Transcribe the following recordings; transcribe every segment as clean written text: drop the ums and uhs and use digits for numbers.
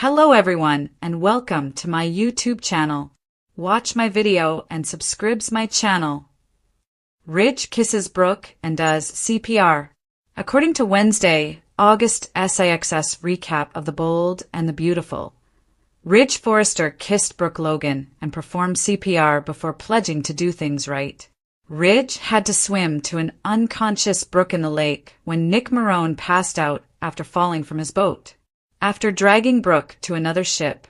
Hello everyone and welcome to my YouTube channel. Watch my video and subscribes my channel. Ridge kisses Brooke and does CPR. According to Wednesday, August SAXS recap of The Bold and the Beautiful, Ridge Forrester kissed Brooke Logan and performed CPR before pledging to do things right. Ridge had to swim to an unconscious Brooke in the lake when Nick Marone passed out after falling from his boat. After dragging Brooke to another ship,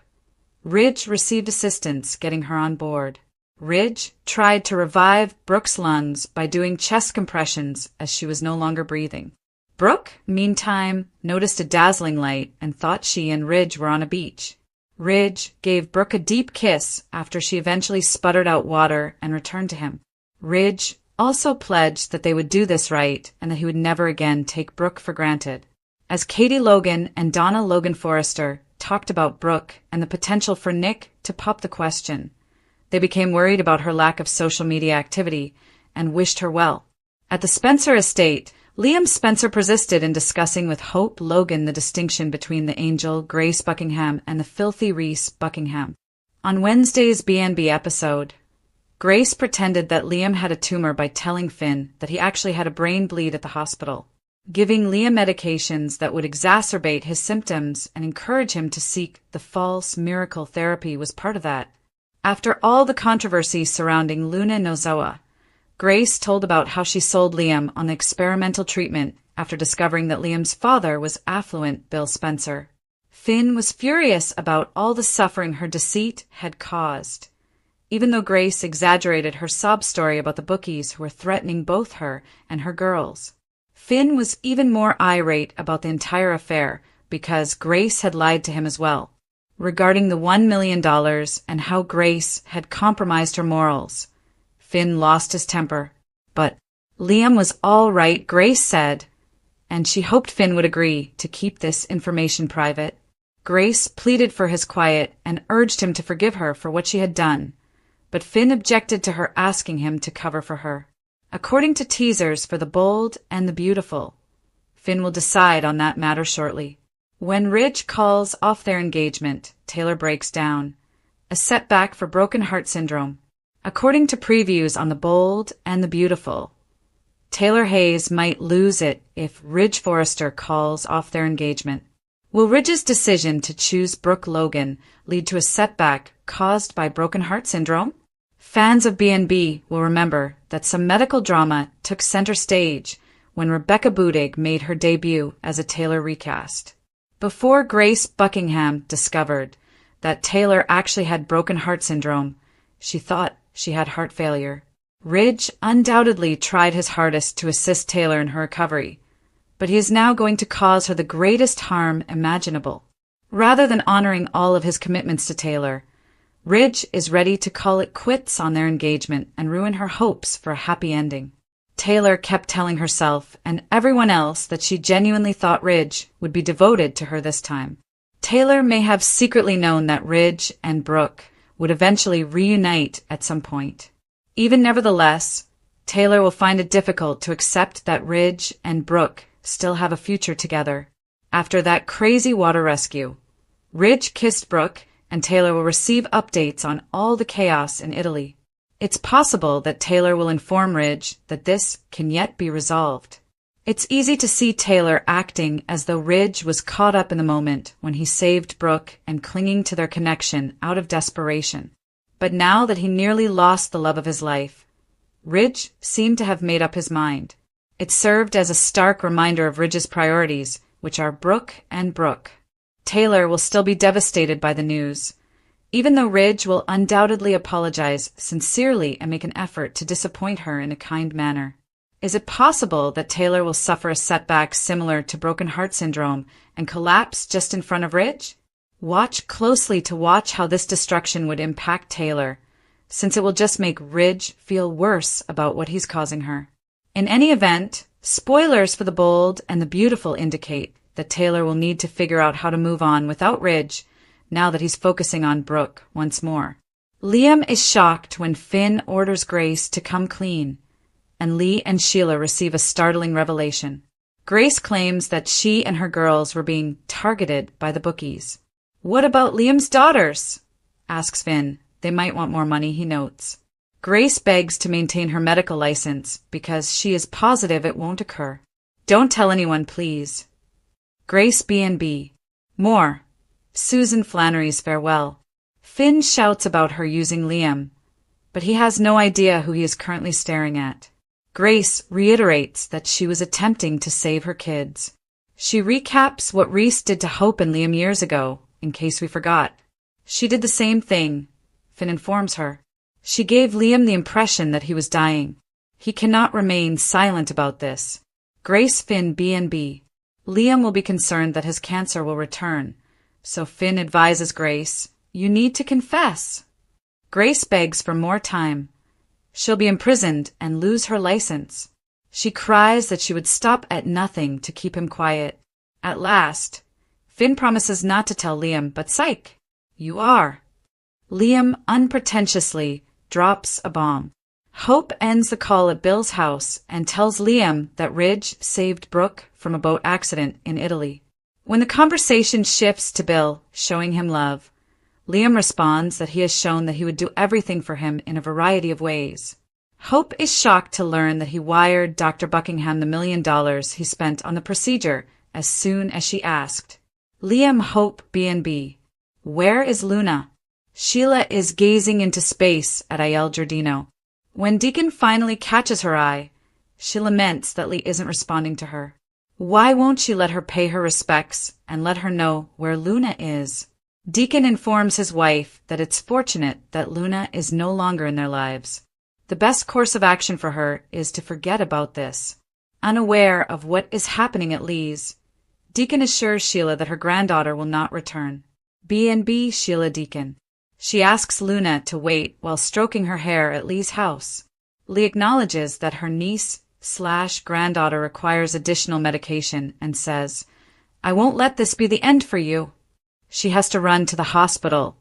Ridge received assistance getting her on board. Ridge tried to revive Brooke's lungs by doing chest compressions as she was no longer breathing. Brooke, meantime, noticed a dazzling light and thought she and Ridge were on a beach. Ridge gave Brooke a deep kiss after she eventually sputtered out water and returned to him. Ridge also pledged that they would do this right and that he would never again take Brooke for granted. As Katie Logan and Donna Logan Forrester talked about Brooke and the potential for Nick to pop the question, they became worried about her lack of social media activity and wished her well. At the Spencer estate, Liam Spencer persisted in discussing with Hope Logan the distinction between the angel Grace Buckingham and the filthy Reese Buckingham. On Wednesday's B&B episode, Grace pretended that Liam had a tumor by telling Finn that he actually had a brain bleed at the hospital. Giving Liam medications that would exacerbate his symptoms and encourage him to seek the false miracle therapy was part of that. After all the controversy surrounding Luna Nozoa, Grace told about how she sold Liam on the experimental treatment after discovering that Liam's father was affluent Bill Spencer. Finn was furious about all the suffering her deceit had caused, even though Grace exaggerated her sob story about the bookies who were threatening both her and her girls. Finn was even more irate about the entire affair because Grace had lied to him as well, regarding the $1 million and how Grace had compromised her morals. Finn lost his temper. But Liam was all right, Grace said, and she hoped Finn would agree to keep this information private. Grace pleaded for his quiet and urged him to forgive her for what she had done, but Finn objected to her asking him to cover for her. According to teasers for The Bold and the Beautiful, Finn will decide on that matter shortly. When Ridge calls off their engagement, Taylor breaks down, a setback for broken heart syndrome. According to previews on The Bold and the Beautiful, Taylor Hayes might lose it if Ridge Forrester calls off their engagement. Will Ridge's decision to choose Brooke Logan lead to a setback caused by broken heart syndrome? Fans of B&B will remember that some medical drama took center stage when Rebecca Budig made her debut as a Taylor recast. Before Grace Buckingham discovered that Taylor actually had broken heart syndrome, she thought she had heart failure. Ridge undoubtedly tried his hardest to assist Taylor in her recovery, but he is now going to cause her the greatest harm imaginable. Rather than honoring all of his commitments to Taylor, Ridge is ready to call it quits on their engagement and ruin her hopes for a happy ending. Taylor kept telling herself and everyone else that she genuinely thought Ridge would be devoted to her this time. Taylor may have secretly known that Ridge and Brooke would eventually reunite at some point. Even nevertheless, Taylor will find it difficult to accept that Ridge and Brooke still have a future together. After that crazy water rescue, Ridge kissed Brooke and Taylor will receive updates on all the chaos in Italy. It's possible that Taylor will inform Ridge that this can yet be resolved. It's easy to see Taylor acting as though Ridge was caught up in the moment when he saved Brooke and clinging to their connection out of desperation. But now that he nearly lost the love of his life, Ridge seemed to have made up his mind. It served as a stark reminder of Ridge's priorities, which are Brooke and Brooke. Taylor will still be devastated by the news, even though Ridge will undoubtedly apologize sincerely and make an effort to disappoint her in a kind manner. Is it possible that Taylor will suffer a setback similar to broken heart syndrome and collapse just in front of Ridge? Watch closely to watch how this destruction would impact Taylor, since it will just make Ridge feel worse about what he's causing her. In any event, spoilers for The Bold and the Beautiful indicate that Taylor will need to figure out how to move on without Ridge now that he's focusing on Brooke once more. Liam is shocked when Finn orders Grace to come clean, and Lee and Sheila receive a startling revelation. Grace claims that she and her girls were being targeted by the bookies. What about Liam's daughters? Asks Finn. They might want more money, he notes. Grace begs to maintain her medical license because she is positive it won't occur. Don't tell anyone, please. Grace B&B. More. Susan Flannery's farewell. Finn shouts about her using Liam, but he has no idea who he is currently staring at. Grace reiterates that she was attempting to save her kids. She recaps what Reese did to Hope and Liam years ago, in case we forgot. She did the same thing, Finn informs her. She gave Liam the impression that he was dying. He cannot remain silent about this. Grace Finn B&B. Liam will be concerned that his cancer will return, so Finn advises Grace, "You need to confess." Grace begs for more time. She'll be imprisoned and lose her license. She cries that she would stop at nothing to keep him quiet. At last, Finn promises not to tell Liam, but psych, you are. Liam unpretentiously drops a bomb. Hope ends the call at Bill's house and tells Liam that Ridge saved Brooke from a boat accident in Italy. When the conversation shifts to Bill showing him love, Liam responds that he has shown that he would do everything for him in a variety of ways. Hope is shocked to learn that he wired Dr. Buckingham the $1 million he spent on the procedure as soon as she asked. Liam Hope B&B. Where is Luna? Sheila is gazing into space at Aiel Giardino. When Deacon finally catches her eye, she laments that Lee isn't responding to her. Why won't she let her pay her respects and let her know where Luna is? Deacon informs his wife that it's fortunate that Luna is no longer in their lives. The best course of action for her is to forget about this. Unaware of what is happening at Lee's, Deacon assures Sheila that her granddaughter will not return. B&B Sheila Deacon. She asks Luna to wait while stroking her hair at Lee's house. Lee acknowledges that her niece/granddaughter requires additional medication and says, "I won't let this be the end for you." She has to run to the hospital,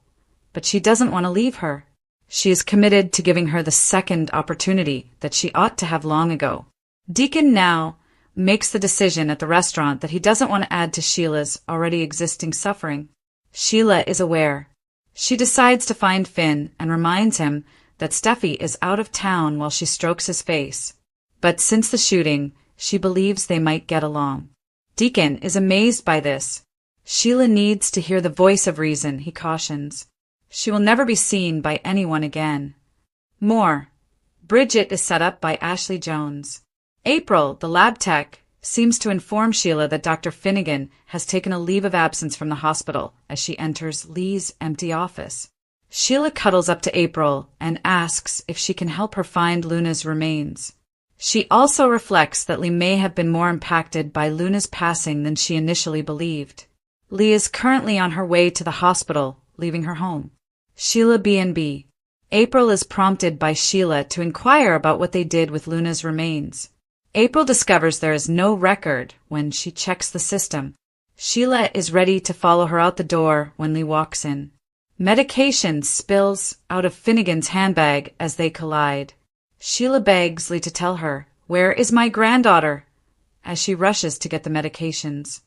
but she doesn't want to leave her. She is committed to giving her the second opportunity that she ought to have long ago. Deacon now makes the decision at the restaurant that he doesn't want to add to Sheila's already existing suffering. Sheila is aware. She decides to find Finn and reminds him that Steffi is out of town while she strokes his face. But since the shooting, she believes they might get along. Deacon is amazed by this. Sheila needs to hear the voice of reason, he cautions. She will never be seen by anyone again. More. Bridget is set up by Ashley Jones. April, the lab tech, seems to inform Sheila that Dr. Finnegan has taken a leave of absence from the hospital as she enters Lee's empty office. Sheila cuddles up to April and asks if she can help her find Luna's remains. She also reflects that Lee may have been more impacted by Luna's passing than she initially believed. Lee is currently on her way to the hospital, leaving her home. Sheila B&B. April is prompted by Sheila to inquire about what they did with Luna's remains. April discovers there is no record when she checks the system. Sheila is ready to follow her out the door when Lee walks in. Medication spills out of Finnegan's handbag as they collide. Sheila begs Lee to tell her, "Where is my granddaughter?" as she rushes to get the medications.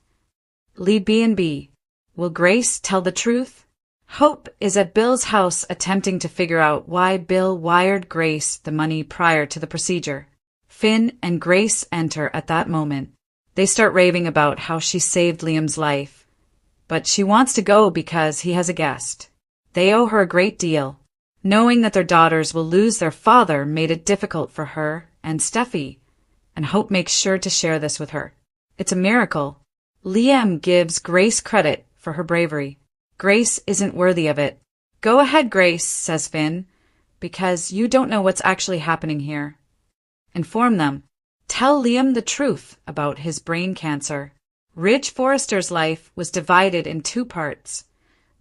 Lee B&B. Will Grace tell the truth? Hope is at Bill's house attempting to figure out why Bill wired Grace the money prior to the procedure. Finn and Grace enter at that moment. They start raving about how she saved Liam's life, but she wants to go because he has a guest. They owe her a great deal. Knowing that their daughters will lose their father made it difficult for her and Steffi, and Hope makes sure to share this with her. It's a miracle. Liam gives Grace credit for her bravery. Grace isn't worthy of it. "Go ahead, Grace," says Finn, "because you don't know what's actually happening here." Inform them. Tell Liam the truth about his brain cancer. Ridge Forrester's life was divided in two parts.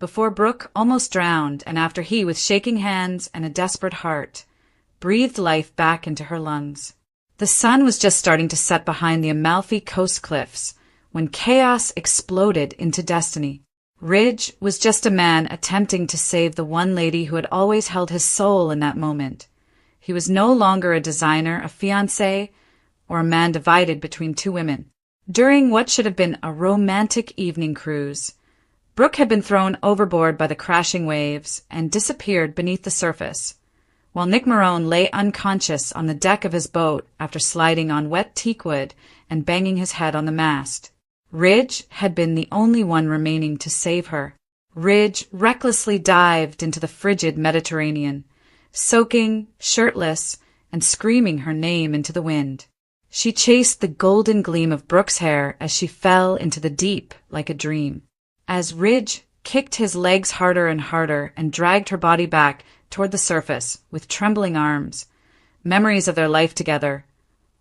Before Brooke almost drowned and after he, with shaking hands and a desperate heart, breathed life back into her lungs. The sun was just starting to set behind the Amalfi Coast cliffs when chaos exploded into destiny. Ridge was just a man attempting to save the one lady who had always held his soul in that moment. He was no longer a designer, a fiancé, or a man divided between two women. During what should have been a romantic evening cruise, Brooke had been thrown overboard by the crashing waves and disappeared beneath the surface, while Nick Marone lay unconscious on the deck of his boat after sliding on wet teakwood and banging his head on the mast. Ridge had been the only one remaining to save her. Ridge recklessly dived into the frigid Mediterranean, soaking, shirtless, and screaming her name into the wind. She chased the golden gleam of Brooke's hair as she fell into the deep like a dream. As Ridge kicked his legs harder and harder and dragged her body back toward the surface with trembling arms, memories of their life together,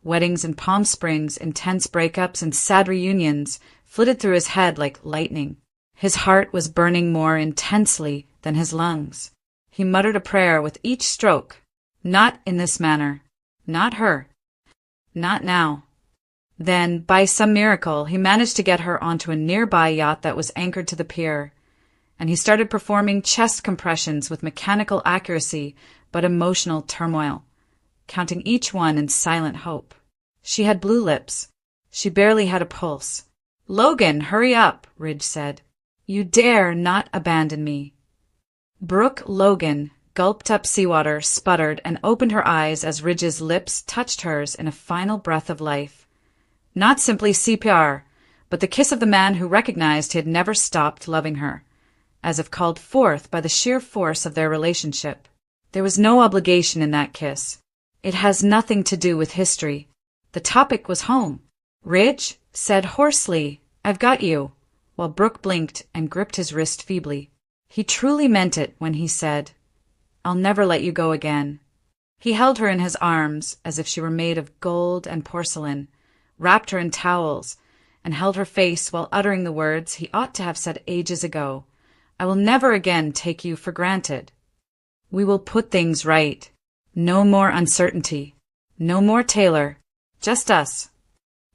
weddings in Palm Springs, intense breakups, and sad reunions flitted through his head like lightning. His heart was burning more intensely than his lungs. He muttered a prayer with each stroke. Not in this manner. Not her. Not now. Then, by some miracle, he managed to get her onto a nearby yacht that was anchored to the pier, and he started performing chest compressions with mechanical accuracy but emotional turmoil, counting each one in silent hope. She had blue lips. She barely had a pulse. "Logan, hurry up," Ridge said. "You dare not abandon me." Brooke Logan gulped up seawater, sputtered, and opened her eyes as Ridge's lips touched hers in a final breath of life. Not simply CPR, but the kiss of the man who recognized he had never stopped loving her, as if called forth by the sheer force of their relationship. There was no obligation in that kiss. It has nothing to do with history. The topic was home. Ridge said hoarsely, "I've got you," while Brooke blinked and gripped his wrist feebly. He truly meant it when he said, "I'll never let you go again." He held her in his arms as if she were made of gold and porcelain, wrapped her in towels, and held her face while uttering the words he ought to have said ages ago. "I will never again take you for granted. We will put things right. No more uncertainty. No more Taylor. Just us."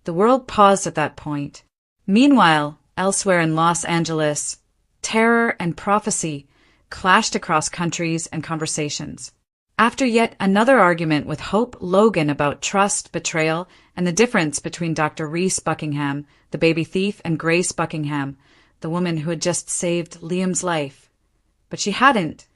The world paused at that point. Meanwhile, elsewhere in Los Angeles, terror and prophecy clashed across countries and conversations. After yet another argument with Hope Logan about trust, betrayal, and the difference between Dr. Reese Buckingham, the baby thief, and Grace Buckingham, the woman who had just saved Liam's life. But she hadn't.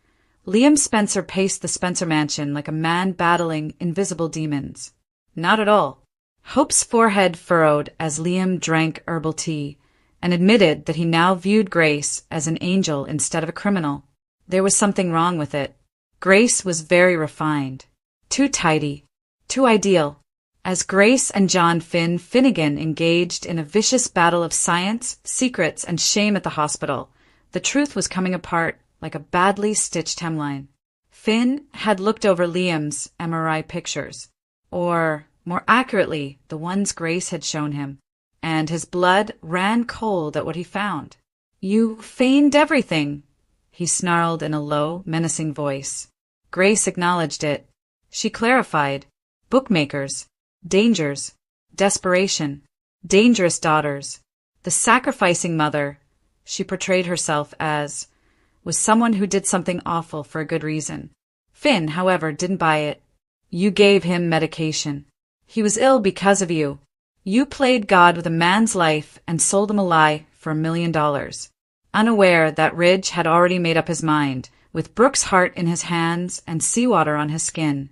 Liam Spencer paced the Spencer mansion like a man battling invisible demons. Not at all. Hope's forehead furrowed as Liam drank herbal tea and admitted that he now viewed Grace as an angel instead of a criminal. There was something wrong with it. Grace was very refined, too tidy, too ideal. As Grace and John Finn Finnegan engaged in a vicious battle of science, secrets, and shame at the hospital, the truth was coming apart like a badly stitched hemline. Finn had looked over Liam's MRI pictures, or, more accurately, the ones Grace had shown him, and his blood ran cold at what he found. "You feigned everything," he snarled in a low, menacing voice. Grace acknowledged it. She clarified. Bookmakers. Dangers. Desperation. Dangerous daughters. The sacrificing mother, she portrayed herself as, was someone who did something awful for a good reason. Finn, however, didn't buy it. "You gave him medication. He was ill because of you. You played God with a man's life and sold him a lie for $1 million. Unaware that Ridge had already made up his mind, with Brooke's heart in his hands and seawater on his skin.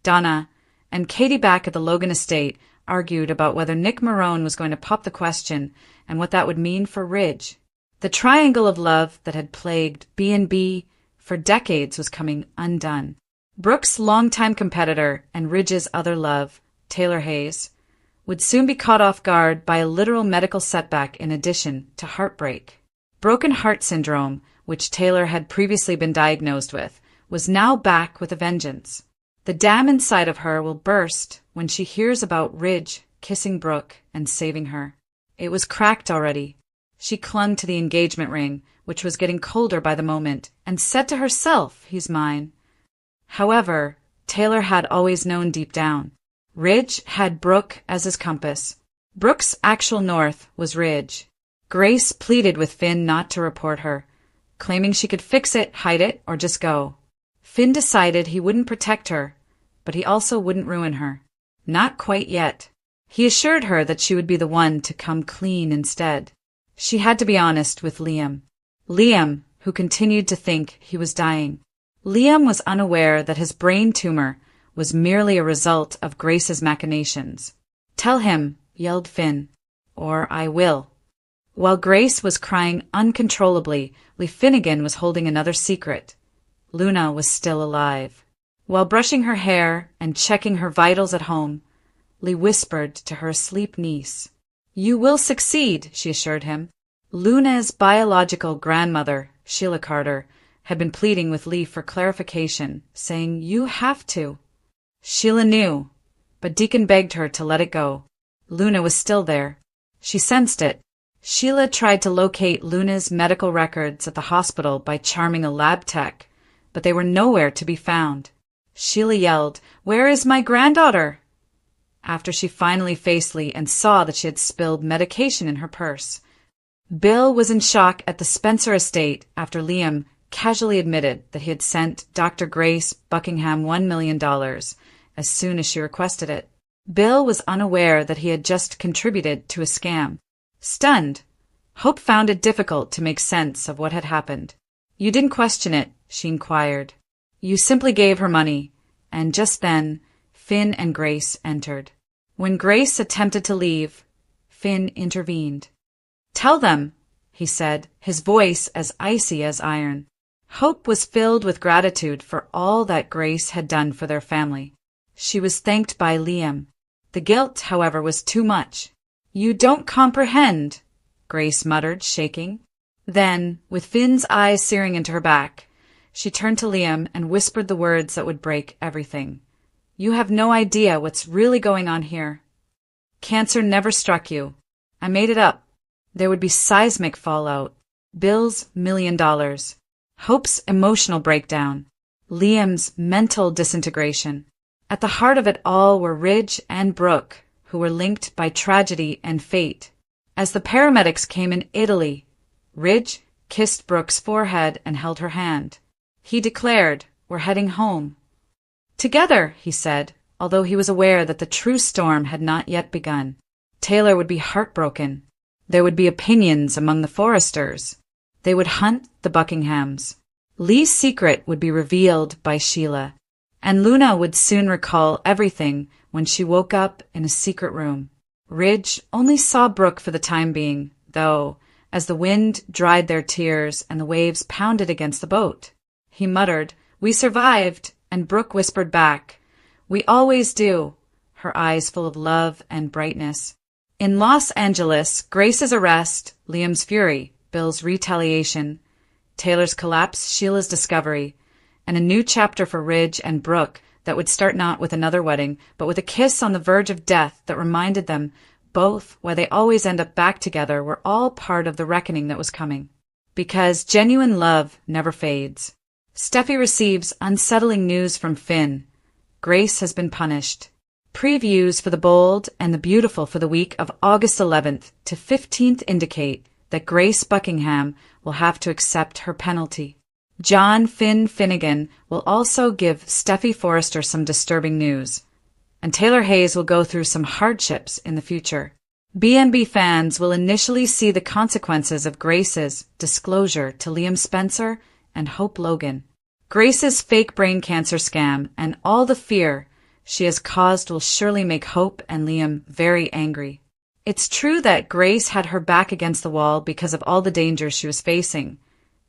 Donna and Katie back at the Logan estate argued about whether Nick Marone was going to pop the question and what that would mean for Ridge. The triangle of love that had plagued B&B for decades was coming undone. Brooke's longtime competitor and Ridge's other love, Taylor Hayes, would soon be caught off guard by a literal medical setback in addition to heartbreak. Broken heart syndrome, which Taylor had previously been diagnosed with, was now back with a vengeance. The dam inside of her will burst when she hears about Ridge kissing Brooke and saving her. It was cracked already. She clung to the engagement ring, which was getting colder by the moment, and said to herself, "He's mine." However, Taylor had always known deep down. Ridge had Brooke as his compass. Brooke's actual north was Ridge. Grace pleaded with Finn not to report her, claiming she could fix it, hide it, or just go. Finn decided he wouldn't protect her, but he also wouldn't ruin her. Not quite yet. He assured her that she would be the one to come clean instead. She had to be honest with Liam. Liam, who continued to think he was dying. Liam was unaware that his brain tumor was merely a result of Grace's machinations. "Tell him," yelled Finn, "or I will." While Grace was crying uncontrollably, Lee Finnegan was holding another secret. Luna was still alive. While brushing her hair and checking her vitals at home, Lee whispered to her asleep niece. "You will succeed," she assured him. Luna's biological grandmother, Sheila Carter, had been pleading with Lee for clarification, saying, "You have to." Sheila knew, but Deacon begged her to let it go. Luna was still there. She sensed it. Sheila tried to locate Luna's medical records at the hospital by charming a lab tech, but they were nowhere to be found. Sheila yelled, "Where is my granddaughter?" After she finally faced Lee and saw that she had spilled medication in her purse. Bill was in shock at the Spencer estate after Liam casually admitted that he had sent Dr. Grace Buckingham $1 million as soon as she requested it. Bill was unaware that he had just contributed to a scam. Stunned, Hope found it difficult to make sense of what had happened. "You didn't question it?" she inquired. "You simply gave her money." And just then, Finn and Grace entered. When Grace attempted to leave, Finn intervened. "Tell them," he said, his voice as icy as iron. Hope was filled with gratitude for all that Grace had done for their family. She was thanked by Liam. The guilt, however, was too much. "You don't comprehend," Grace muttered, shaking. Then, with Finn's eyes searing into her back, she turned to Liam and whispered the words that would break everything. "You have no idea what's really going on here. Cancer never struck you. I made it up. There would be seismic fallout. Bill's $1 million. Hope's emotional breakdown. Liam's mental disintegration. At the heart of it all were Ridge and Brooke, who were linked by tragedy and fate. As the paramedics came in Italy, Ridge kissed Brooke's forehead and held her hand. He declared, "We're heading home." "Together," he said, although he was aware that the true storm had not yet begun. Taylor would be heartbroken. There would be opinions among the Forresters. They would hunt the Buckinghams. Lee's secret would be revealed by Sheila, and Luna would soon recall everything when she woke up in a secret room. Ridge only saw Brooke for the time being, though, as the wind dried their tears and the waves pounded against the boat. He muttered, "We survived," and Brooke whispered back, "We always do," her eyes full of love and brightness. In Los Angeles, Grace's arrest, Liam's fury, Bill's retaliation, Taylor's collapse, Sheila's discovery, and a new chapter for Ridge and Brooke that would start not with another wedding, but with a kiss on the verge of death that reminded them both why they always end up back together were all part of the reckoning that was coming. Because genuine love never fades. Steffi receives unsettling news from Finn. Grace has been punished. Previews for The Bold and The Beautiful for the week of August 11th to 15th indicate that Grace Buckingham will have to accept her penalty. John Finn Finnegan will also give Steffi Forrester some disturbing news, and Taylor Hayes will go through some hardships in the future. B&B fans will initially see the consequences of Grace's disclosure to Liam Spencer and Hope Logan. Grace's fake brain cancer scam and all the fear she has caused will surely make Hope and Liam very angry. It's true that Grace had her back against the wall because of all the dangers she was facing,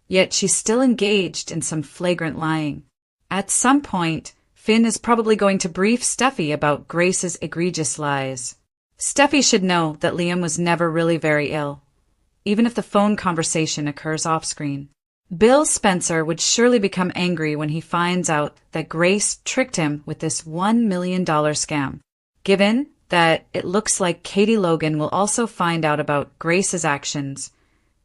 yet she's still engaged in some flagrant lying. At some point, Finn is probably going to brief Steffi about Grace's egregious lies. Steffi should know that Liam was never really very ill, even if the phone conversation occurs off-screen. Bill Spencer would surely become angry when he finds out that Grace tricked him with this $1 million scam. Given that it looks like Katie Logan will also find out about Grace's actions,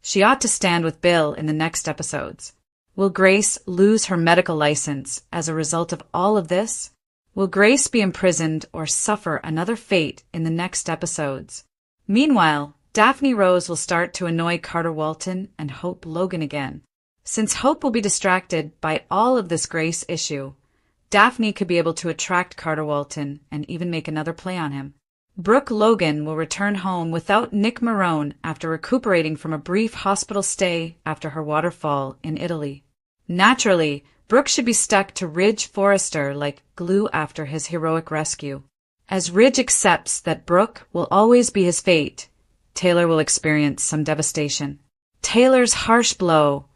she ought to stand with Bill in the next episodes. Will Grace lose her medical license as a result of all of this? Will Grace be imprisoned or suffer another fate in the next episodes? Meanwhile, Daphne Rose will start to annoy Carter Walton and Hope Logan again. Since Hope will be distracted by all of this Grace issue, Daphne could be able to attract Carter Walton and even make another play on him. Brooke Logan will return home without Nick Marone after recuperating from a brief hospital stay after her waterfall in Italy. Naturally, Brooke should be stuck to Ridge Forrester like glue after his heroic rescue. As Ridge accepts that Brooke will always be his fate, Taylor will experience some devastation. Taylor's harsh blow,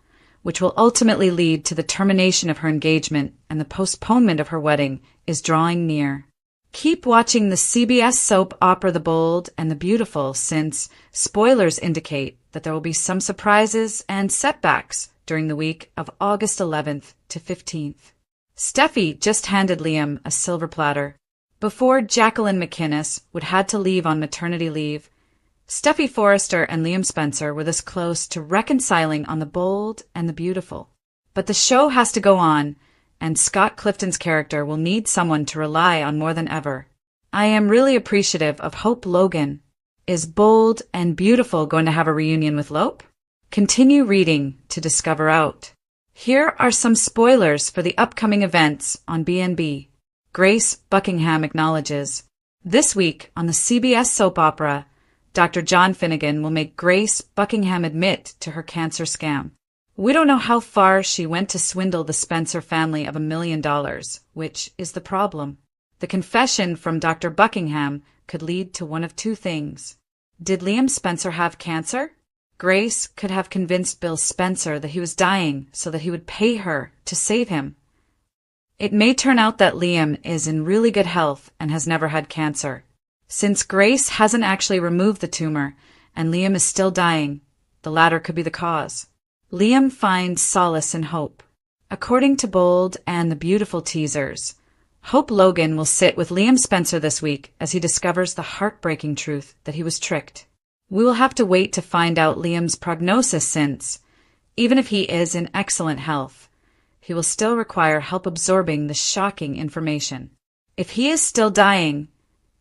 which will ultimately lead to the termination of her engagement and the postponement of her wedding, is drawing near. Keep watching the CBS soap opera The Bold and the Beautiful, since spoilers indicate that there will be some surprises and setbacks during the week of August 11th to 15th. Steffi just handed Liam a silver platter. Before Jacqueline McInnes would had to leave on maternity leave, Steffi Forrester and Liam Spencer were this close to reconciling on The Bold and the Beautiful. But the show has to go on, and Scott Clifton's character will need someone to rely on more than ever. I am really appreciative of Hope Logan. Is Bold and Beautiful going to have a reunion with Lope? Continue reading to discover out. Here are some spoilers for the upcoming events on BNB. Grace Buckingham acknowledges. This week on the CBS soap opera, Dr. John Finnegan will make Grace Buckingham admit to her cancer scam. We don't know how far she went to swindle the Spencer family of $1 million, which is the problem. The confession from Dr. Buckingham could lead to one of two things. Did Liam Spencer have cancer? Grace could have convinced Bill Spencer that he was dying so that he would pay her to save him. It may turn out that Liam is in really good health and has never had cancer. Since Grace hasn't actually removed the tumor and Liam is still dying, the latter could be the cause. Liam finds solace in Hope. According to Bold and the Beautiful teasers, Hope Logan will sit with Liam Spencer this week as he discovers the heartbreaking truth that he was tricked. We will have to wait to find out Liam's prognosis since, even if he is in excellent health, he will still require help absorbing the shocking information. If he is still dying,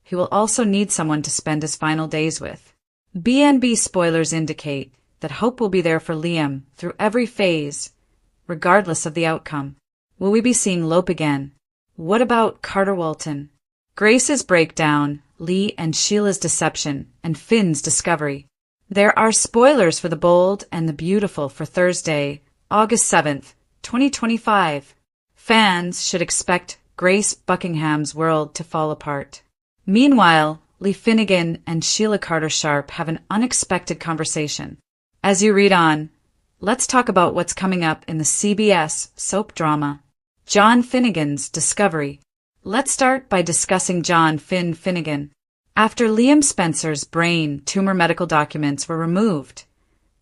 he will also need someone to spend his final days with. BNB spoilers indicate that Hope will be there for Liam through every phase, regardless of the outcome. Will we be seeing Lope again? What about Carter Walton? Grace's breakdown, Lee and Sheila's deception, and Finn's discovery. There are spoilers for The Bold and the Beautiful for Thursday, August 7th, 2025. Fans should expect Grace Buckingham's world to fall apart. Meanwhile, Lee Finnegan and Sheila Carter Sharp have an unexpected conversation. As you read on, let's talk about what's coming up in the CBS soap drama, John Finnegan's Discovery. Let's start by discussing John Finnegan. After Liam Spencer's brain tumor medical documents were removed,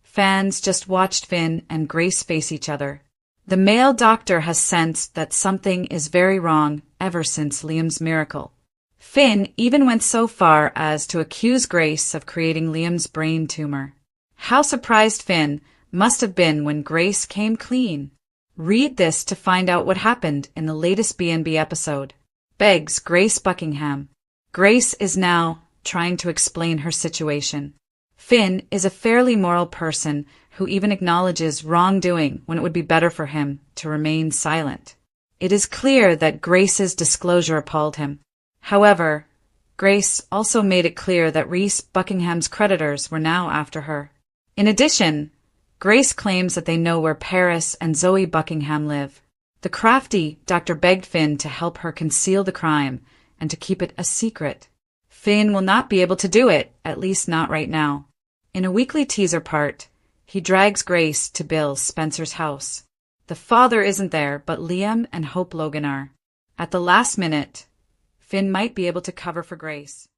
fans just watched Finn and Grace face each other. The male doctor has sensed that something is very wrong ever since Liam's miracle. Finn even went so far as to accuse Grace of creating Liam's brain tumor. How surprised Finn must have been when Grace came clean. Read this to find out what happened in the latest BNB episode. Begs Grace Buckingham. Grace is now trying to explain her situation. Finn is a fairly moral person who even acknowledges wrongdoing when it would be better for him to remain silent. It is clear that Grace's disclosure appalled him. However, Grace also made it clear that Reese Buckingham's creditors were now after her. In addition, Grace claims that they know where Paris and Zoe Buckingham live. The crafty doctor begged Finn to help her conceal the crime and to keep it a secret. Finn will not be able to do it, at least not right now. In a weekly teaser part, he drags Grace to Bill Spencer's house. The father isn't there, but Liam and Hope Logan are. At the last minute, Finn might be able to cover for Grace.